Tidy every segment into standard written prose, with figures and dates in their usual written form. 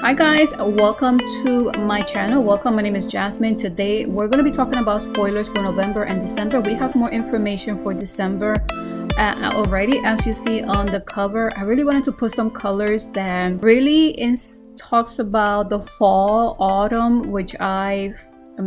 Hi guys, welcome to my channel. Welcome, my name is Jasmine. Today we're going to be talking about spoilers for November and December. We have more information for December already, as you see on the cover. I really wanted to put some colors that really talks about the fall, autumn, which I'm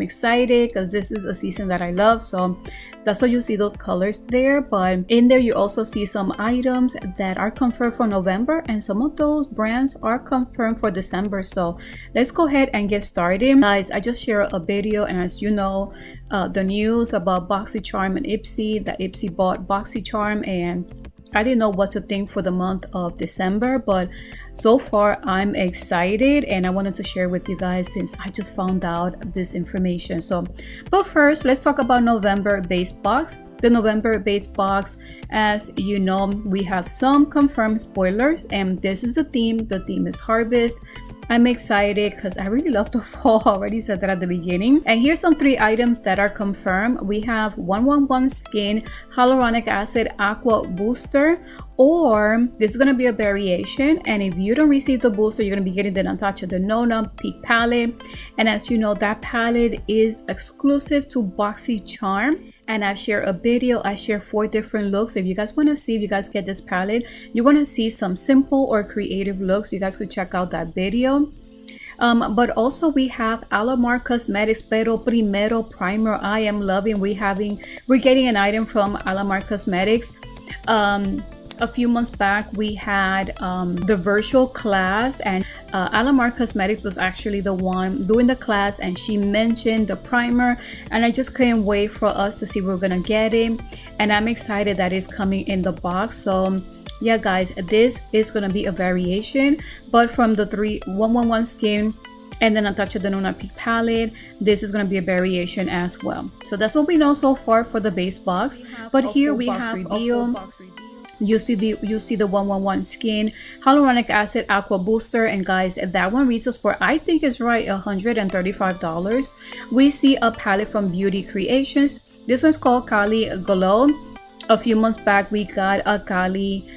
excited because this is a season that I love. So that's why you see those colors there, but in there you also see some items that are confirmed for November and some of those brands are confirmed for December. So let's go ahead and get started. Guys, I just shared a video, and as you know, the news about Boxycharm and Ipsy, that Ipsy bought Boxycharm, and I didn't know what to think for the month of December, but so far I'm excited and I wanted to share with you guys since I just found out this information. So but first, let's talk about November base box. The November base box, as you know, we have some confirmed spoilers, and this is the theme. The theme is harvest. I'm excited because I really love the fall. I already said that at the beginning. And here's some 3 items that are confirmed. We have 111 Skin Hyaluronic Acid Aqua Booster, or this is going to be a variation. And if you don't receive the booster, you're going to be getting the Untouched Peak Palette. And as you know, that palette is exclusive to Boxycharm. And I've shared a video. I share 4 different looks. If you guys want to see, if you guys get this palette, you want to see some simple or creative looks, you guys could check out that video. But also we have Alamar Cosmetics Pero Primero Primer. I am loving. We're getting an item from Alamar Cosmetics. A few months back we had the virtual class, and Alamar Cosmetics was actually the one doing the class, and she mentioned the primer, and I just couldn't wait for us to see we're gonna get it, and I'm excited that it's coming in the box. So yeah guys, this is gonna be a variation, but from the 111 Skin and then Untouched Peak Palette, this is going to be a variation as well. So that's what we know so far for the base box. But here we have reveal. You see the 111 Skin Hyaluronic Acid Aqua Booster, and guys, that one retails for, I think is right, $135. We see a palette from Beauty Creations. This one's called Kali Glow. A few months back we got a Kali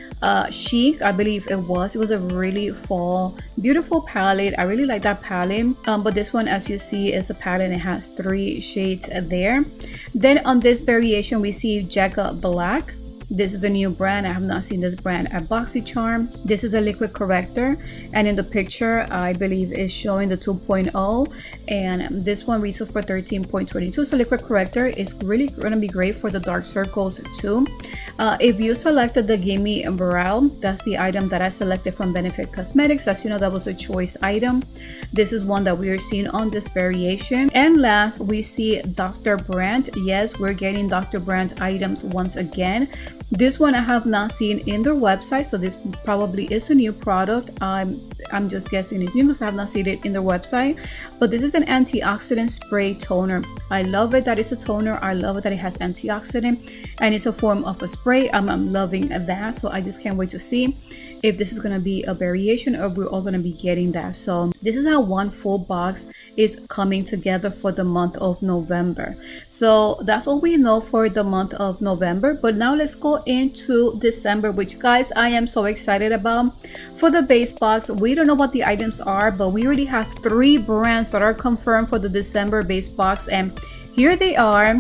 Chic, I believe it was a really fall beautiful palette. I really like that palette, but this one, as you see, is a palette. It has 3 shades there. Then on this variation we see Jagga Black. This is a new brand. I have not seen this brand at Boxycharm. This is a liquid corrector, and in the picture I believe is showing the 2.0, and this one retails for $13.22. So liquid corrector is really going to be great for the dark circles too. If you selected the Gimme Brow, that's the item that I selected from Benefit Cosmetics. As you know, that was a choice item. This is one that we are seeing on this variation. And last, we see Dr. Brandt. Yes, we're getting Dr. Brandt items once again. This one I have not seen in their website, so this probably is a new product. I'm just guessing it's new because I have not seen it in their website. But this is an antioxidant spray toner. I love it that it's a toner. I love it that it has antioxidant and it's a form of a spray. I'm loving that, so I just can't wait to see if this is going to be a variation or we're all going to be getting that. So this is how one full box is coming together for the month of November. So that's all we know for the month of November. But now let's go into December, which guys, I am so excited about. For the base box, we don't know what the items are, but we already have 3 brands that are confirmed for the December base box, and here they are.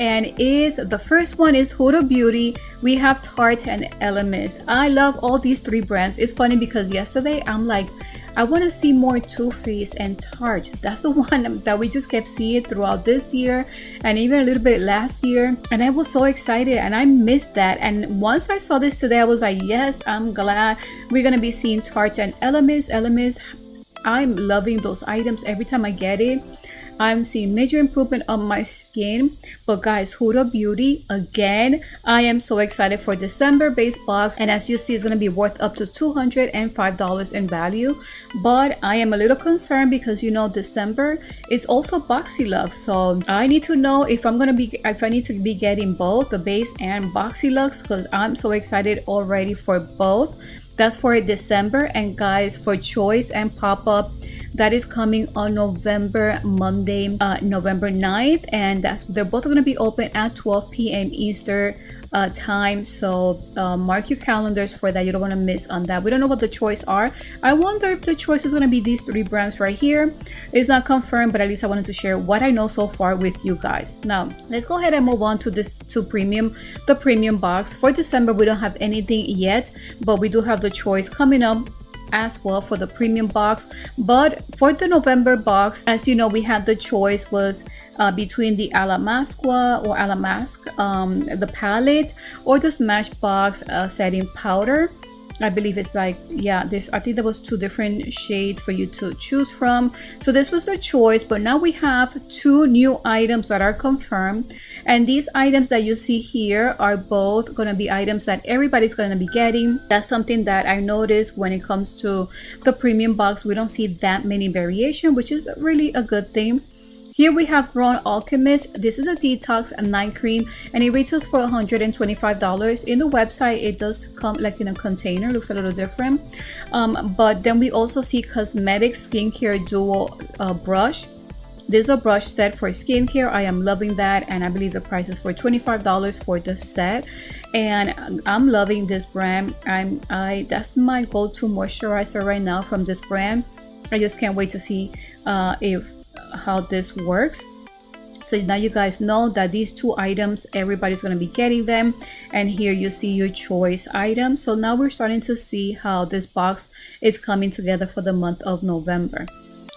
And the first one is Huda Beauty. We have Tarte and Elemis. I love all these 3 brands. It's funny because yesterday I'm like, I want to see more Too Faced and Tarte. That's the one that we just kept seeing throughout this year and even a little bit last year, and I was so excited and I missed that. And once I saw this today, I was like, yes, I'm glad we're gonna be seeing Tarte and Elemis. I'm loving those items. Every time I get it, I'm seeing major improvement on my skin. But guys, Huda Beauty, again, I am so excited for December base box, and as you see, it's going to be worth up to $205 in value. But I am a little concerned because, you know, December is also Boxyluxe, so I need to know if I need to be getting both the base and Boxyluxe, because I'm so excited already for both. That's for December. And guys, for choice and pop-up, that is coming on Monday, November 9th, and they're both going to be open at 12 p.m. Eastern time. So mark your calendars for that. You don't want to miss on that. We don't know what the choice are. I wonder if the choice is going to be these 3 brands right here. It's not confirmed, but at least I wanted to share what I know so far with you guys. Now let's go ahead and move on to the premium box. For December, we don't have anything yet, but we do have the choice coming up as well for the premium box. But for the November box, as you know, we had the choice was between the Alamasqua or Alamask, the palette, or the Smashbox setting powder. I believe it's like, yeah, I think there was 2 different shades for you to choose from. So this was a choice, but now we have 2 new items that are confirmed. And these items that you see here are both going to be items that everybody's going to be getting. That's something that I noticed when it comes to the premium box. We don't see that many variation, which is really a good thing. Here we have Grown Alchemist. This is a detox night cream, and it retails for $125. In the website, it does come like in a container, looks a little different. But then we also see Cosmetic Skincare Duo Brush. This is a brush set for skincare. I am loving that, and I believe the price is for $25 for the set. And I'm loving this brand. That's my go-to moisturizer right now from this brand. I just can't wait to see how this works. So now you guys know that these 2 items, everybody's going to be getting them, and here you see your choice items. So now we're starting to see how this box is coming together for the month of November.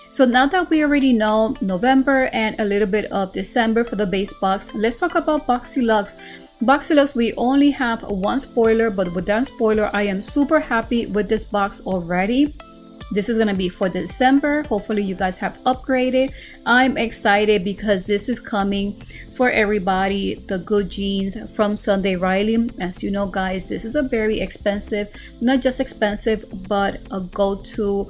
So now that we already know November and a little bit of December for the base box, let's talk about Boxyluxe. Boxyluxe, we only have 1 spoiler, but with that spoiler, I am super happy with this box already. This is going to be for December. Hopefully you guys have upgraded. I'm excited because this is coming for everybody. The Good Genes from Sunday Riley. As you know, guys, this is a very expensive, not just expensive, but a go-to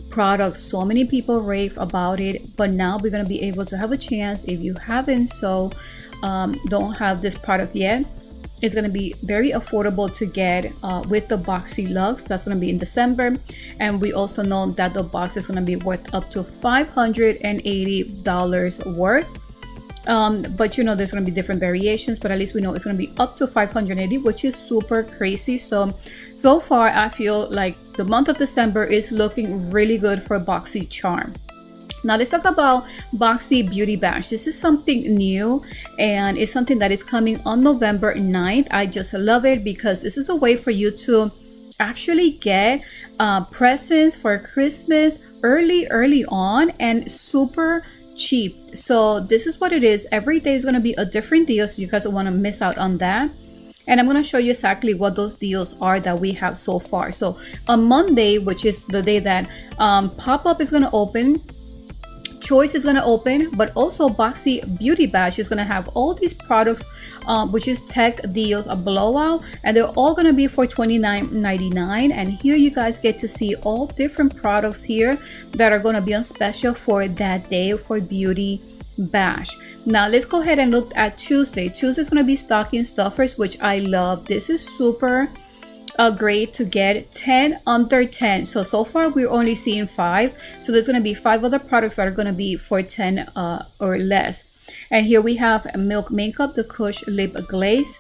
product. So many people rave about it, but now we're going to be able to have a chance. If you haven't don't have this product yet, it's going to be very affordable to get with the Boxyluxe. That's going to be in December, and we also know that the box is going to be worth up to $580 worth. But you know, there's going to be different variations, but at least we know it's going to be up to $580, which is super crazy. So far I feel like the month of December is looking really good for Boxycharm. Now let's talk about BOXY Beauty Bash. This is something new, and it's something that is coming on November 9th. I just love it because this is a way for you to actually get presents for Christmas early on, and super cheap. So this is what it is. Every day is going to be a different deal, so you guys don't want to miss out on that. And I'm going to show you exactly what those deals are that we have so far. So on Monday, which is the day that pop-up is going to open, Choice is going to open, but also BOXY Beauty Bash is going to have all these products, which is tech deals, a blowout, and they're all going to be for $29.99. And here you guys get to see all different products here that are going to be on special for that day for Beauty Bash. Now let's go ahead and look at Tuesday. Tuesday is going to be stocking stuffers, which I love. This is super great to get 10 under 10. So far we're only seeing 5, so there's going to be 5 other products that are going to be for 10 or less. And here we have Milk Makeup, the Kush Lip Glaze,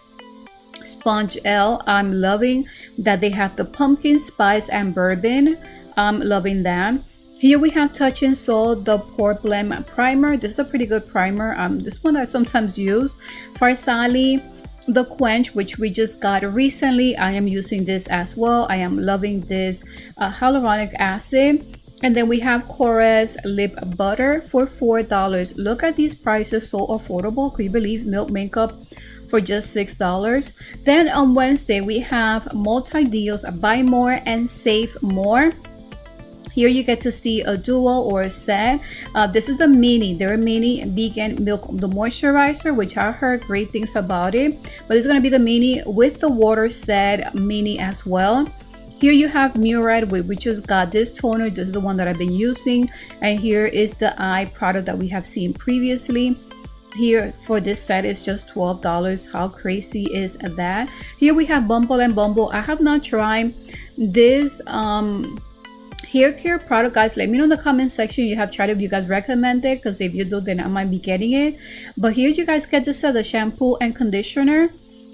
Sponge L. I'm loving that they have the pumpkin spice and bourbon. I'm loving that. Here we have Touch and Soul, the Pore Blend Primer. This is a pretty good primer. This one I sometimes use. Farsali, the Quench, which we just got recently. I am using this as well. I am loving this hyaluronic acid. And then we have Korres Lip Butter for $4. Look at these prices, so affordable. Can you believe Milk Makeup for just $6? Then on Wednesday we have multi deals, buy more and save more. Here you get to see a duo or a set. This is the mini. They're a mini vegan milk, the moisturizer, which I heard great things about it. But it's going to be the mini with the water set mini as well. Here you have Murad, we just got this toner. This is the one that I've been using. And here is the eye product that we have seen previously. Here for this set is just $12. How crazy is that? Here we have Bumble and Bumble. I have not tried this hair care product, guys, let me know in the comment section you have tried it, if you guys recommend it, because if you do, then I might be getting it. But here you guys get the set, the shampoo and conditioner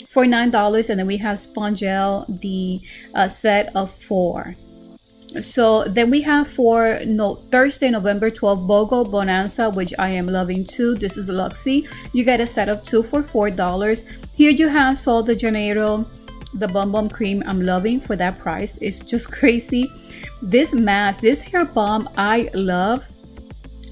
for $9, and then we have sponge gel, the set of 4. So then we have for Thursday, November 12th, BOGO Bonanza, which I am loving too. This is Luxy. You get a set of 2 for $4. Here you have Sol de Janeiro, the Bum Bum Cream. I'm loving for that price. It's just crazy. This mask, this hair balm, I love.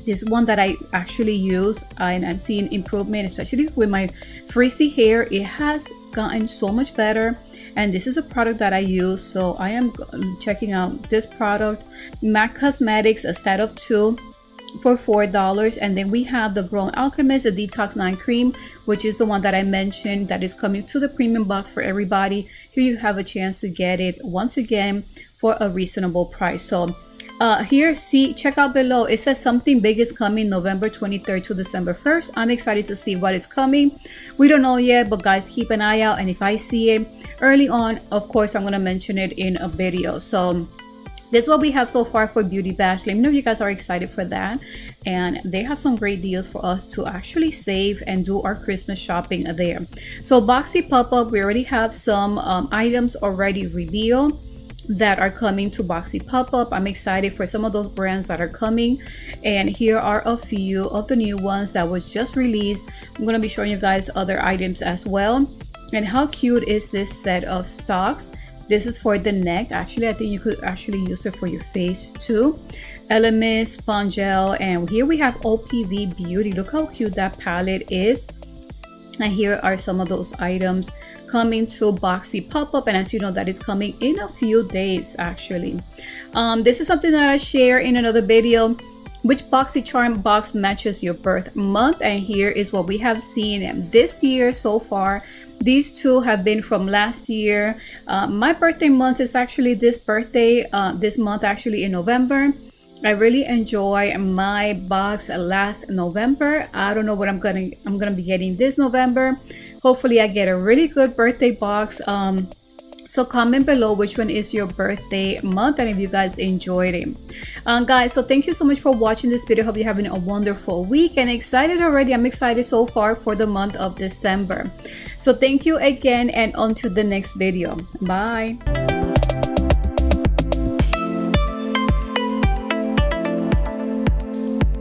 This one that I actually use, and I'm seeing improvement, especially with my frizzy hair. It has gotten so much better, and this is a product that I use, so I am checking out this product. MAC Cosmetics, a set of 2 for $4. And then we have the Grown Alchemist, the Detox 9 Cream, which is the one that I mentioned that is coming to the premium box for everybody. Here you have a chance to get it once again for a reasonable price. So here, check out below, it says something big is coming November 23rd to December 1st. I'm excited to see what is coming. We don't know yet, but guys, keep an eye out, and if I see it early on, of course I'm going to mention it in a video. So that's what we have so far for Beauty Bash. Let me know if you guys are excited for that, and they have some great deals for us to actually save and do our Christmas shopping there. So Boxy pop-up, we already have some items already revealed that are coming to Boxy pop-up. I'm excited for some of those brands that are coming, and here are a few of the new ones that was just released. I'm going to be showing you guys other items as well. And how cute is this set of socks? This is for the neck. Actually, I think you could actually use it for your face too. Element Sponge Gel, and here we have OPV Beauty. Look how cute that palette is. And here are some of those items coming to Boxy pop-up, and as you know, that is coming in a few days actually. This is something that I share in another video, which Boxycharm box matches your birth month, and here is what we have seen this year so far. These two have been from last year. My birthday month is actually this month actually in November. I really enjoy my box last November. I don't know what I'm gonna be getting this November. Hopefully I get a really good birthday box. So comment below which one is your birthday month, and if you guys enjoyed it. Guys, so thank you so much for watching this video. Hope you're having a wonderful week, and excited already. I'm excited so far for the month of December. So thank you again, and on to the next video. Bye.